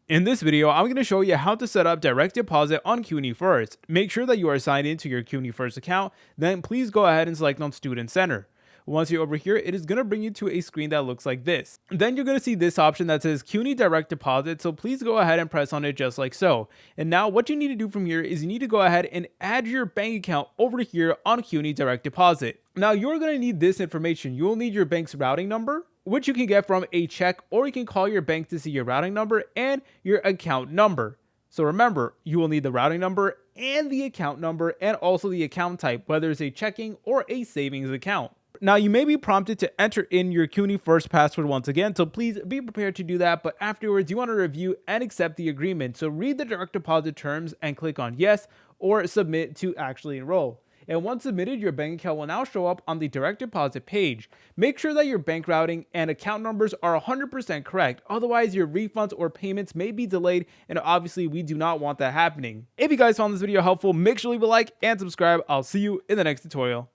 In this video, I'm going to show you how to set up direct deposit on Cunyfirst. Make sure that you are signed into your Cunyfirst account, then please go ahead and select on Student Center. Once you're over here, it is going to bring you to a screen that looks like this. Then you're going to see this option that says CUNY Direct Deposit, so please go ahead and press on it just like so. And now what you need to do from here is you need to go ahead and add your bank account over here on CUNY Direct Deposit. Now you're going to need this information. You will need your bank's routing number, which you can get from a check, or you can call your bank to see your routing number and your account number. So remember, you will need the routing number and the account number and also the account type, whether it's a checking or a savings account. Now you may be prompted to enter in your Cunyfirst password once again, so please be prepared to do that, but afterwards you want to review and accept the agreement. So read the direct deposit terms and click on yes or submit to actually enroll. And once submitted, your bank account will now show up on the direct deposit page. Make sure that your bank routing and account numbers are 100% correct. Otherwise, your refunds or payments may be delayed, and obviously we do not want that happening. If you guys found this video helpful, make sure to leave a like and subscribe. I'll see you in the next tutorial.